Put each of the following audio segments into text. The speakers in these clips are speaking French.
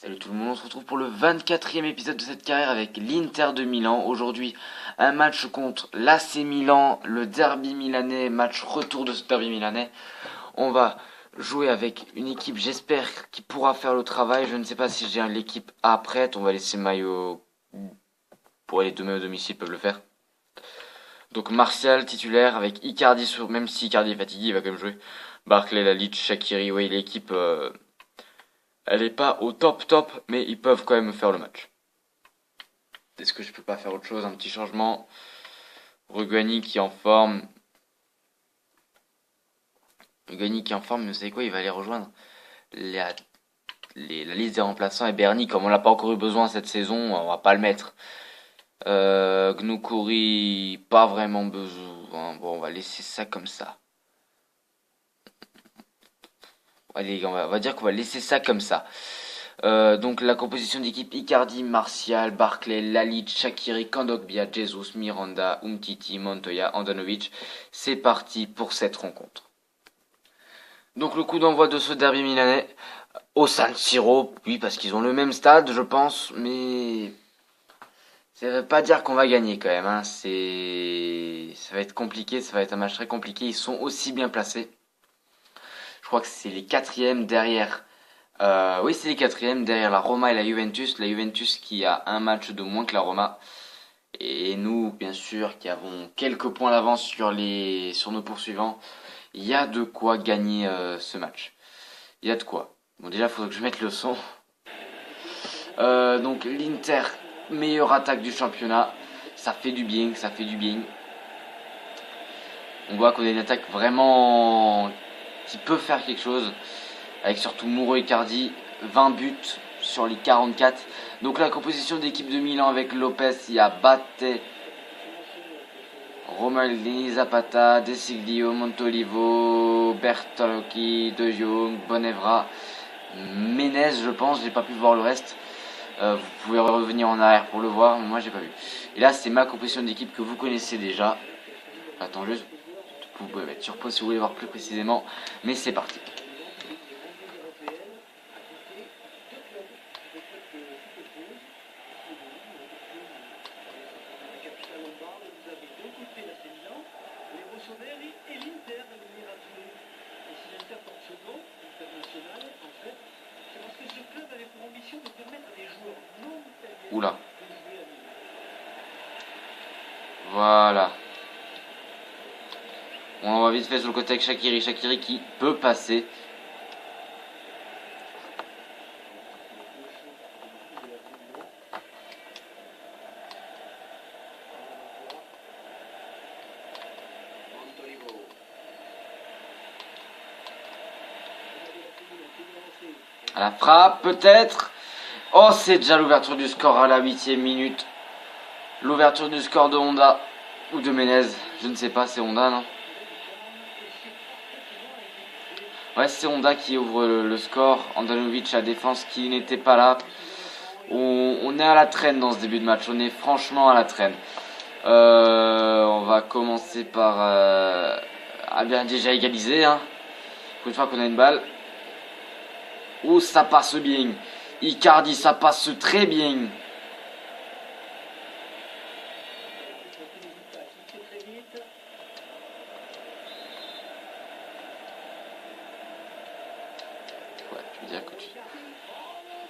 Salut tout le monde, on se retrouve pour le 24e épisode de cette carrière avec l'Inter de Milan. Aujourd'hui, un match contre l'AC Milan, le derby milanais, match retour de ce derby milanais. On va jouer avec une équipe, j'espère, qui pourra faire le travail. Je ne sais pas si j'ai l'équipe A prête, on va laisser Maillot pour les deux maillots domicile peuvent le faire. Donc Martial titulaire avec Icardi sur, même si Icardi est fatigué, il va quand même jouer. Barclay, Lalic, Shaqiri, oui l'équipe... elle est pas au top, mais ils peuvent quand même faire le match. Est-ce que je peux pas faire autre chose? Un petit changement. Rugani qui est en forme. Rugani qui est en forme, mais vous savez quoi? Il va aller rejoindre la liste des remplaçants. Et Bernie, comme on l'a pas encore eu besoin cette saison, on va pas le mettre. Gnoukouri, pas vraiment besoin. Bon, on va laisser ça comme ça. Allez, on va dire qu'on va laisser ça comme ça. Donc la composition d'équipe: Icardi, Martial, Barclay, Lalic, Shaqiri, Kondogbia, Jesus, Miranda, Umtiti, Montoya, Andanovic. C'est parti pour cette rencontre. Donc le coup d'envoi de ce derby milanais au San Siro, oui parce qu'ils ont le même stade je pense, mais ça veut pas dire qu'on va gagner quand même. Ça va être compliqué, ça va être un match très compliqué. Ils sont aussi bien placés. Je crois que c'est les quatrièmes derrière. Oui, c'est les quatrièmes derrière la Roma et la Juventus. La Juventus qui a un match de moins que la Roma. Et nous, bien sûr, qui avons quelques points d'avance sur nos poursuivants. Il y a de quoi gagner ce match. Il y a de quoi. Bon, déjà, il faudrait que je mette le son. Donc, l'Inter, meilleure attaque du championnat. Ça fait du bien, ça fait du bien. On voit qu'on a une attaque vraiment qui peut faire quelque chose. Avec surtout Mouro et Icardi, 20 buts sur les 44. Donc la composition d'équipe de Milan avec Lopez, il y a Batte, Romaldi, Zapata, De Siglio, Montolivo, Bertolocchi, De Jong, Bonevra, Menez je pense, j'ai pas pu voir le reste. Vous pouvez revenir en arrière pour le voir, mais moi j'ai pas vu. Et là c'est ma composition d'équipe que vous connaissez déjà. Attends juste, vous pouvez mettre sur pause si vous voulez voir plus précisément, mais c'est parti. Oula. Voilà. On va vite fait sur le côté avec Shaqiri. Shaqiri qui peut passer. À la frappe peut-être. Oh, c'est déjà l'ouverture du score à la 8e minute. L'ouverture du score de Honda. Ou de Menez. Je ne sais pas, c'est Honda, non? Ouais, c'est Honda qui ouvre le score. Andanovic à défense qui n'était pas là. On est à la traîne dans ce début de match. On est franchement à la traîne. On va commencer par... Ah bien, déjà égalisé. Pour une fois qu'on a une balle. Ouh, ça passe bien. Icardi, ça passe très bien. Ouais, tu veux dire que tu...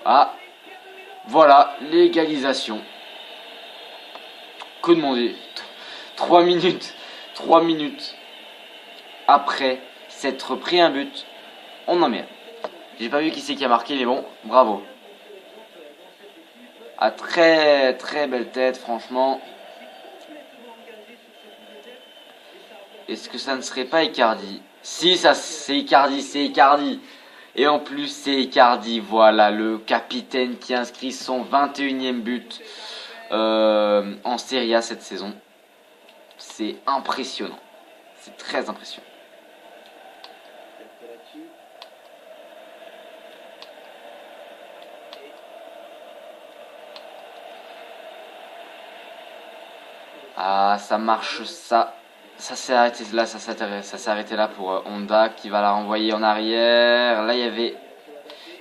Ah, voilà, l'égalisation. Que demander? 3 minutes. 3 minutes. Après s'être pris un but, on en met un. J'ai pas vu qui c'est qui a marqué, mais bon, bravo. Ah, très très belle tête, franchement. Est-ce que ça ne serait pas Icardi? Si, ça c'est Icardi, c'est Icardi. Et en plus, c'est Icardi, voilà, le capitaine qui inscrit son 21e but en Serie A cette saison. C'est impressionnant. C'est très impressionnant. Ah, ça marche, ça. Ça s'est arrêté là, ça s'est arrêté là pour Honda qui va la renvoyer en arrière. Là, il y avait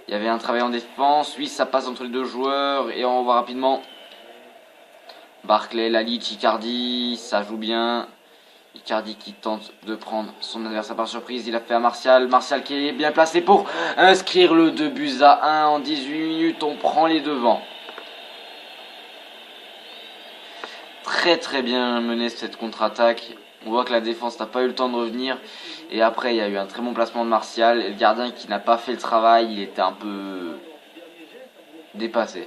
Il y avait un travail en défense. Oui, ça passe entre les deux joueurs. Et on voit rapidement Barclay, Lalic, Icardi. Ça joue bien. Icardi qui tente de prendre son adversaire par surprise. Il a fait à Martial. Martial qui est bien placé pour inscrire le 2-1 en 18 minutes. On prend les devants. Très très bien mené cette contre-attaque. On voit que la défense n'a pas eu le temps de revenir. Et après, il y a eu un très bon placement de Martial. Et le gardien qui n'a pas fait le travail, il était un peu dépassé.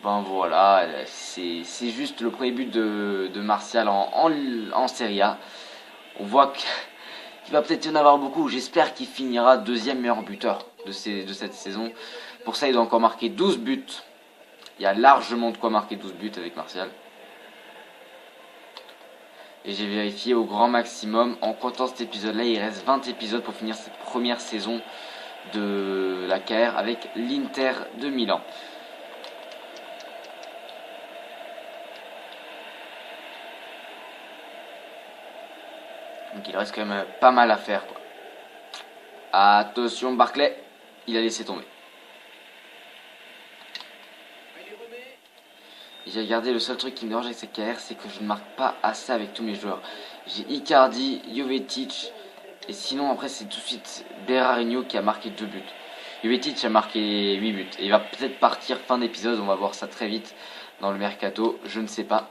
Ben voilà, c'est juste le premier but de Martial en Serie A. On voit qu'il va peut-être y en avoir beaucoup. J'espère qu'il finira deuxième meilleur buteur de cette saison. Pour ça, il doit encore marquer 12 buts. Il y a largement de quoi marquer 12 buts avec Martial. Et j'ai vérifié au grand maximum. En comptant cet épisode-là, il reste 20 épisodes pour finir cette première saison de la carrière avec l'Inter de Milan. Donc il reste quand même pas mal à faire, quoi. Attention, Barclay, il a laissé tomber. J'ai regardé, le seul truc qui me dérange avec cette carrière, c'est que je ne marque pas assez avec tous mes joueurs. J'ai Icardi, Jovetic, et sinon après c'est tout de suite Berarino qui a marqué 2 buts. Jovetic a marqué 8 buts. Et il va peut-être partir fin d'épisode, on va voir ça très vite dans le mercato, je ne sais pas.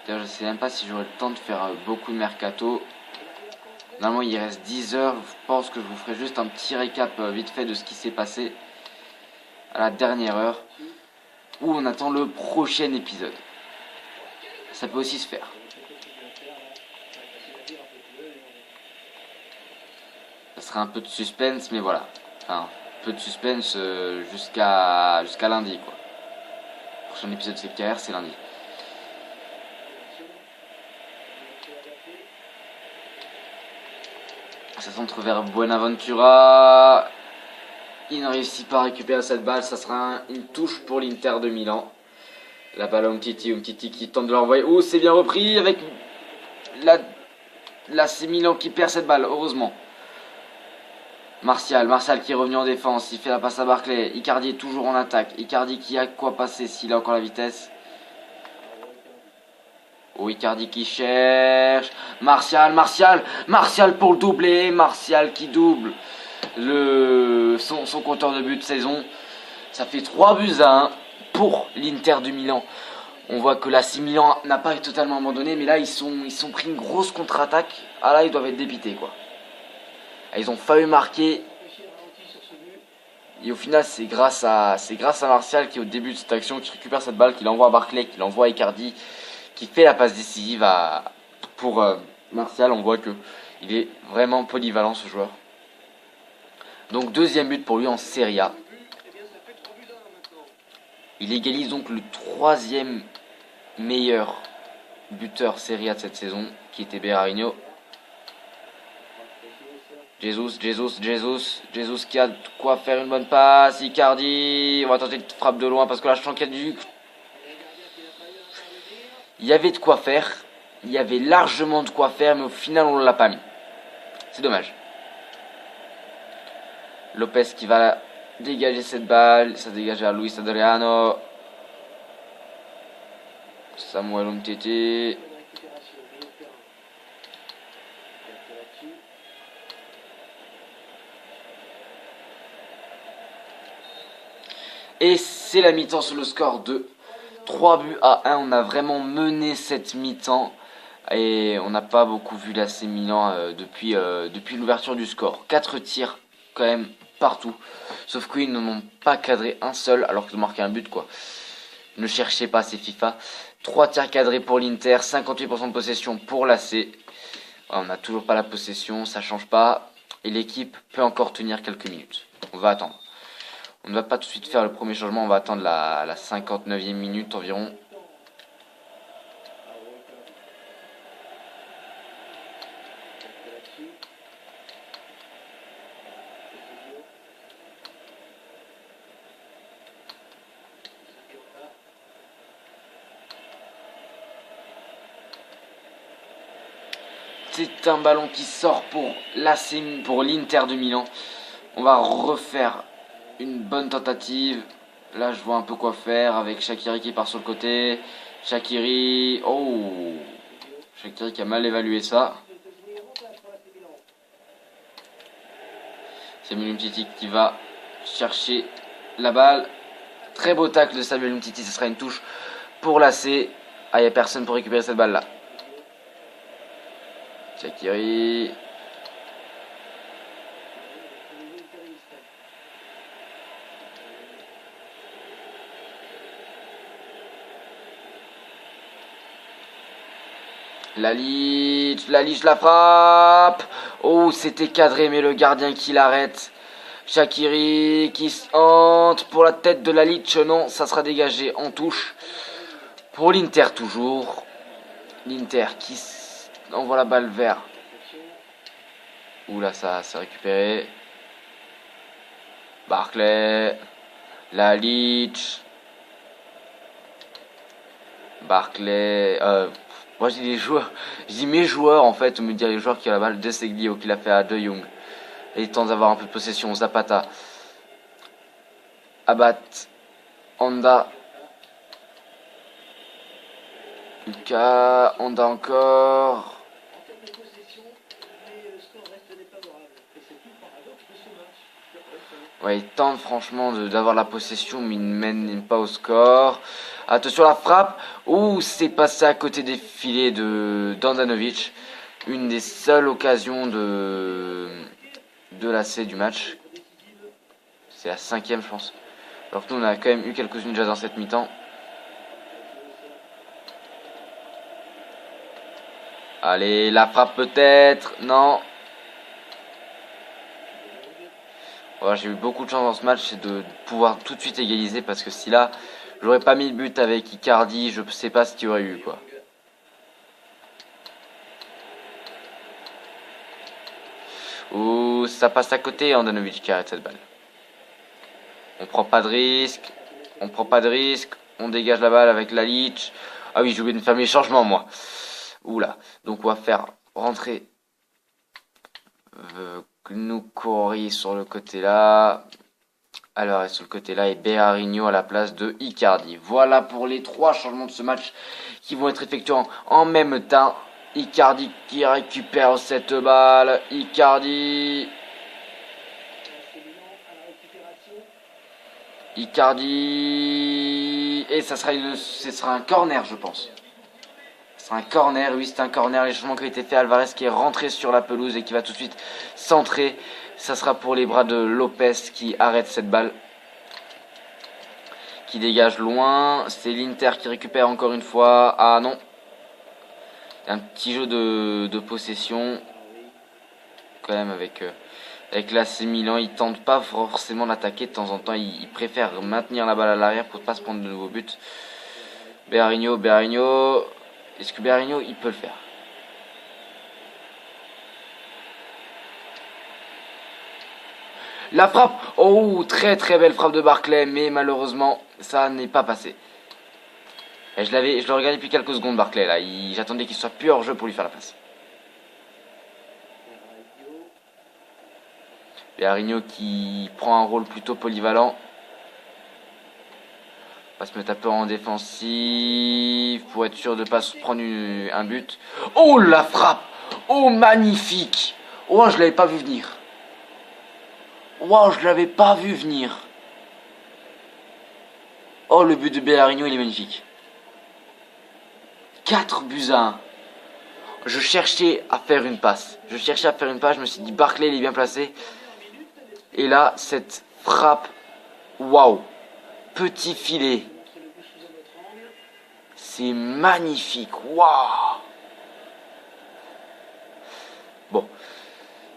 D'ailleurs, je sais même pas si j'aurai le temps de faire beaucoup de mercato. Normalement, il reste 10 heures. Je pense que je vous ferai juste un petit récap vite fait de ce qui s'est passé à la dernière heure, où on attend le prochain épisode. Ça peut aussi se faire. Ça sera un peu de suspense, mais voilà. Enfin, un peu de suspense jusqu'à lundi, quoi. Le prochain épisode de CKR, c'est lundi. Ça centre vers Buenaventura. Il ne réussit pas à récupérer cette balle. Ça sera une touche pour l'Inter de Milan. La balle à Umtiti qui tente de l'envoyer. Oh, c'est bien repris avec c'est Milan qui perd cette balle, heureusement. Martial qui est revenu en défense. Il fait la passe à Barclay. Icardi est toujours en attaque. Icardi qui a quoi passer s'il a encore la vitesse. Oh, Icardi qui cherche. Martial pour le doubler. Martial qui double son compteur de but de saison. Ça fait 3-1 pour l'Inter du Milan. On voit que l'AC Milan n'a pas totalement abandonné, mais là ils sont pris une grosse contre-attaque. Ah là, ils doivent être dépités, quoi. Ils ont failli marquer. Et au final, c'est grâce à Martial qui, au début de cette action, qui récupère cette balle, qui l'envoie à Barclay, qui l'envoie à Icardi, qui fait la passe décisive pour Martial. On voit que il est vraiment polyvalent, ce joueur. Donc deuxième but pour lui en Serie A. Il égalise donc le troisième meilleur buteur Serie A de cette saison, qui était Berarino. Jesus qui a de quoi faire une bonne passe. Icardi, on va tenter une frappe de loin parce que là je sens qu'il y a du... Il y avait de quoi faire, il y avait largement de quoi faire, mais au final on ne l'a pas mis. C'est dommage. Lopez qui va dégager cette balle, ça dégage à Luis Adriano. Samuel Umtiti. Et c'est la mi-temps sur le score de 3-1. On a vraiment mené cette mi-temps. Et on n'a pas beaucoup vu l'AC Milan depuis l'ouverture du score. 4 tirs quand même partout. Sauf qu'ils n'en ont pas cadré un seul alors qu'ils ont marqué un but, quoi. Ne cherchez pas, c'est FIFA. 3 tirs cadrés pour l'Inter, 58% de possession pour l'AC. Ouais, on n'a toujours pas la possession, ça change pas. Et l'équipe peut encore tenir quelques minutes. On va attendre. On ne va pas tout de suite faire le premier changement, on va attendre la 59e minute environ. c'est un ballon qui sort pour pour l'Inter de Milan. On va refaire une bonne tentative. Là, je vois un peu quoi faire avec Shaqiri qui part sur le côté. Shaqiri, oh, Shaqiri qui a mal évalué ça. Samuel Umtiti qui va chercher la balle. Très beau tacle de Samuel Umtiti, ce sera une touche pour l'AC. Ah, il n'y a personne pour récupérer cette balle là. Shaqiri. Lalic la frappe. Oh, c'était cadré, mais le gardien qui l'arrête. Shaqiri qui entre pour la tête de Lalic. Non, ça sera dégagé en touche. Pour l'Inter toujours. L'Inter qui envoie la balle vers. Oula, ça s'est récupéré. Barclay. Lalic. Barclay. Moi je dis les joueurs. Je dis mes joueurs en fait. On me dit les joueurs qui ont la balle. De Seglio qui l'a fait à De Jong. Et il tente d'avoir un peu de possession. Zapata. Abad. Honda. Lucas. Honda encore. Ouais, il tente franchement d'avoir la possession, mais il ne mène pas au score. Attention à la frappe. Ouh, c'est passé à côté des filets d'Andanovic. Une des seules occasions de l'AC du match. C'est la 5e, je pense. Alors que nous, on a quand même eu quelques-unes déjà dans cette mi-temps. Allez, la frappe peut-être. Non. Voilà, j'ai eu beaucoup de chance dans ce match, c'est de pouvoir tout de suite égaliser, parce que si là, j'aurais pas mis le but avec Icardi, je sais pas ce qu'il y aurait eu, quoi. Ouh, ça passe à côté, Andanovic qui arrête cette balle. On prend pas de risque, on dégage la balle avec Lalic. Ah oui, j'ai oublié de faire mes changements, moi. Oula, donc on va faire rentrer Gnoukori sur le côté là. Alors, sur le côté là, et Berarino à la place de Icardi. Voilà pour les 3 changements de ce match qui vont être effectués en même temps. Icardi qui récupère cette balle. Icardi. Et ce sera un corner, je pense. C'est un corner, oui, c'est un corner. Les changements qui ont été faits, Alvarez qui est rentré sur la pelouse et qui va tout de suite centrer. Ça sera pour les bras de Lopez qui arrête cette balle. Qui dégage loin. C'est l'Inter qui récupère encore une fois. Ah non. Un petit jeu de possession. Quand même avec l'AC Milan. Il tente pas forcément d'attaquer de temps en temps. Il préfère maintenir la balle à l'arrière pour ne pas se prendre de nouveaux buts. Berarino. Est-ce que Berarino, il peut le faire? La frappe. Oh, très très belle frappe de Barclay, mais malheureusement, ça n'est pas passé. Et je le regardais depuis quelques secondes, Barclay, là. J'attendais qu'il soit plus hors jeu pour lui faire la passe. Berarino qui prend un rôle plutôt polyvalent. On va se mettre un peu en défensif pour être sûr de ne pas se prendre un but. Oh, la frappe! Oh, magnifique! Oh, je l'avais pas vu venir. Wow, je l'avais pas vu venir. Oh, le but de Berarino, il est magnifique. 4 buts à 1. Je cherchais à faire une passe. Je me suis dit, Barclay, il est bien placé. Et là, cette frappe. Waouh! Petit filet. C'est magnifique. Waouh! Bon.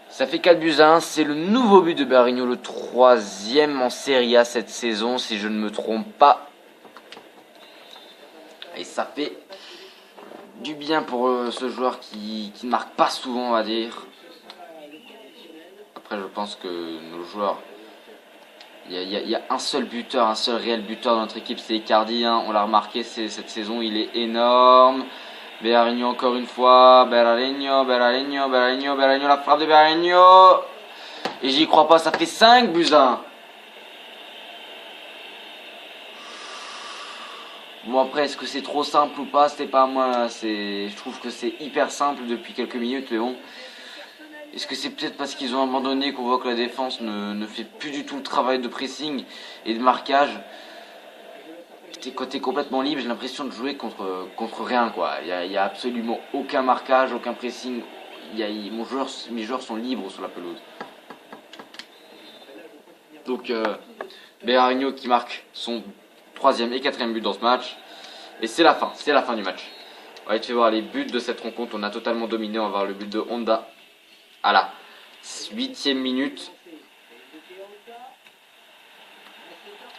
Ça fait 4 buts à 1. C'est le nouveau but de Berarino, le 3e en Serie A cette saison, si je ne me trompe pas. Et ça fait du bien pour ce joueur qui ne marque pas souvent, on va dire. Après, je pense que nos joueurs... Il y a un seul buteur, un seul réel buteur dans notre équipe, c'est Icardi. Hein. On l'a remarqué cette saison, il est énorme. Berarino encore une fois. Berarino, la frappe de Berarino. Et j'y crois pas, ça fait 5 buts à 1. Bon après, est-ce que c'est trop simple ou pas? C'était pas à moi là. Je trouve que c'est hyper simple depuis quelques minutes, mais bon. Est-ce que c'est peut-être parce qu'ils ont abandonné qu'on voit que la défense ne fait plus du tout le travail de pressing et de marquage? Quand t'es complètement libre, j'ai l'impression de jouer contre rien, quoi. Il y a absolument aucun marquage, aucun pressing. Mes joueurs sont libres sur la pelouse. Donc, Berarino qui marque son 3e et 4e but dans ce match. Et c'est la fin du match. On va te faire voir les buts de cette rencontre. On a totalement dominé. On va voir le but de Honda à la 8e minute.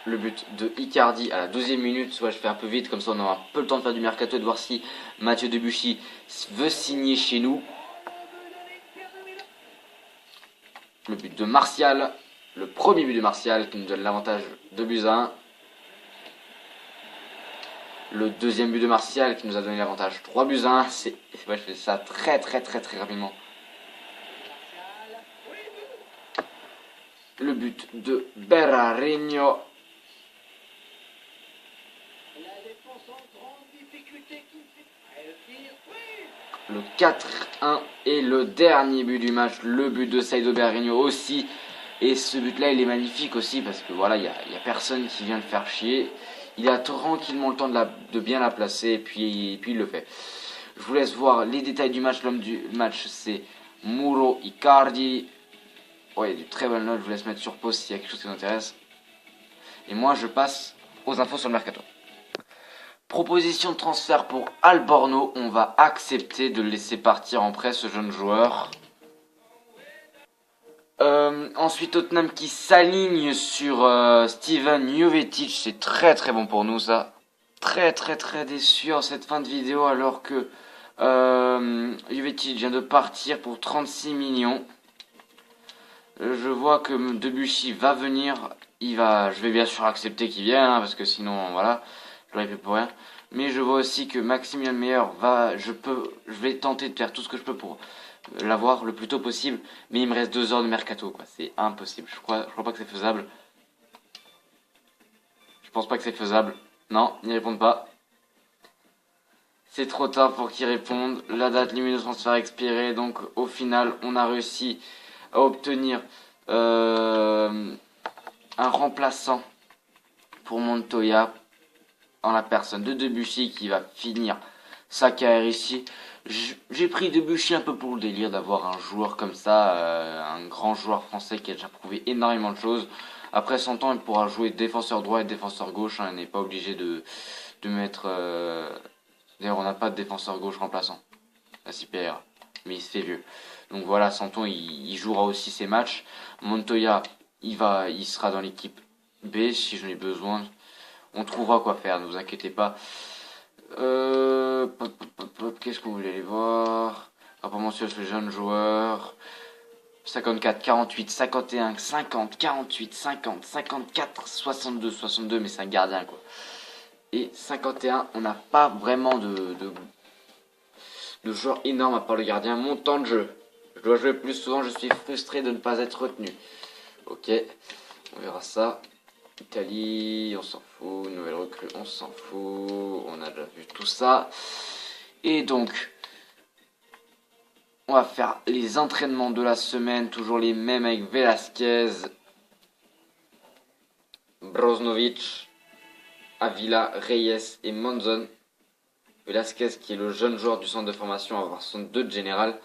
Le but de Icardi à la 12e minute. Soit je fais un peu vite, comme ça on aura un peu le temps de faire du mercato et de voir si Mathieu Debuchy veut signer chez nous. Le but de Martial. Le premier but de Martial qui nous donne l'avantage de buts à 1. Le deuxième but de Martial qui nous a donné l'avantage 3 buts à 1. Je fais ça très rapidement. Le but de Berarino. Le 4-1 et le dernier but du match, le but de Saido Berarino aussi. Et ce but-là, il est magnifique aussi parce que voilà, il y a personne qui vient le faire chier. Il a tranquillement le temps de bien la placer et puis il le fait. Je vous laisse voir les détails du match. L'homme du match, c'est Mauro Icardi. Ouais, du très bonne note. Je vous laisse mettre sur pause s'il y a quelque chose qui vous intéresse. Et moi, je passe aux infos sur le mercato. Proposition de transfert pour Alborno. On va accepter de le laisser partir en prêt, ce jeune joueur. Ensuite, Tottenham qui s'aligne sur Steven Jovetic. C'est très bon pour nous, ça. Très déçu en cette fin de vidéo alors que Jovetic vient de partir pour 36 millions. Je vois que Debuchy va venir. Je vais bien sûr accepter qu'il vienne, hein, parce que sinon, voilà, je l'aurais fait pour rien. Mais je vois aussi que Maximilian Meyer je vais tenter de faire tout ce que je peux pour l'avoir le plus tôt possible. Mais il me reste 2 heures de mercato, quoi. C'est impossible. Je crois pas que c'est faisable. Je pense pas que c'est faisable. Non, ils répondent pas. C'est trop tard pour qu'ils répondent. La date limite de transfert est expirée. Donc au final, on a réussi à obtenir un remplaçant pour Montoya en la personne de Debuchy qui va finir sa carrière ici. J'ai pris Debuchy un peu pour le délire d'avoir un joueur comme ça, un grand joueur français qui a déjà prouvé énormément de choses. Après 100 ans, il pourra jouer défenseur droit et défenseur gauche. Hein, il n'est pas obligé de mettre... D'ailleurs, on n'a pas de défenseur gauche remplaçant à CPR, mais il se fait vieux. Donc voilà, Santon, il jouera aussi ses matchs. Montoya, il sera dans l'équipe B si j'en ai besoin. On trouvera quoi faire, ne vous inquiétez pas. Qu'est-ce que vous voulez aller voir? Rapport mensuel sur les jeunes joueurs. 54, 48, 51, 50, 48, 50, 54, 62, mais c'est un gardien quoi. Et 51, on n'a pas vraiment de joueurs énormes à part le gardien. Mon temps de jeu. Je dois jouer plus souvent, je suis frustré de ne pas être retenu. Ok, on verra ça. Italie, on s'en fout. Nouvelle recrue, on s'en fout. On a déjà vu tout ça. Et donc, on va faire les entraînements de la semaine. Toujours les mêmes avec Velasquez, Broznovic, Avila, Reyes et Monzon. Velasquez qui est le jeune joueur du centre de formation va avoir son 2 de général.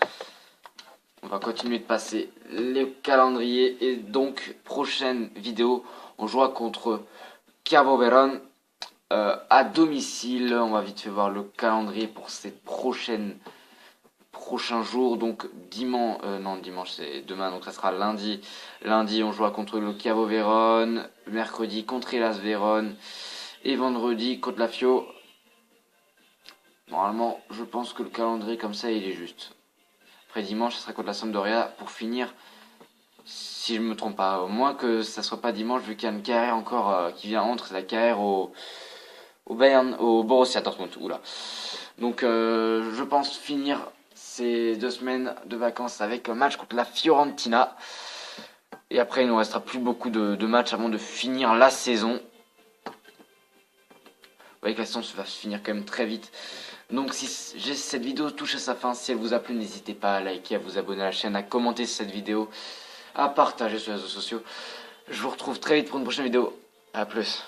On va continuer de passer les calendriers et donc prochaine vidéo on jouera contre Cabo Verón à domicile. On va vite fait voir le calendrier pour ces prochains jours. Donc dimanche c'est demain, donc ça sera lundi. Lundi on jouera contre le Cabo Verón, mercredi contre Hellas Vérone et vendredi contre la Fio. Normalement je pense que le calendrier comme ça il est juste. Après dimanche, ça sera contre la Sampdoria pour finir, si je me trompe pas. Au moins que ça soit pas dimanche, vu qu'il y a une carrière encore qui vient entre, c'est la carrière au Bayern, au Borussia Dortmund. Oula. Donc je pense finir ces 2 semaines de vacances avec un match contre la Fiorentina. Et après il ne nous restera plus beaucoup de matchs avant de finir la saison. Vous voyez que la saison va se finir quand même très vite. Donc si cette vidéo touche à sa fin, si elle vous a plu, n'hésitez pas à liker, à vous abonner à la chaîne, à commenter cette vidéo, à partager sur les réseaux sociaux. Je vous retrouve très vite pour une prochaine vidéo. A plus.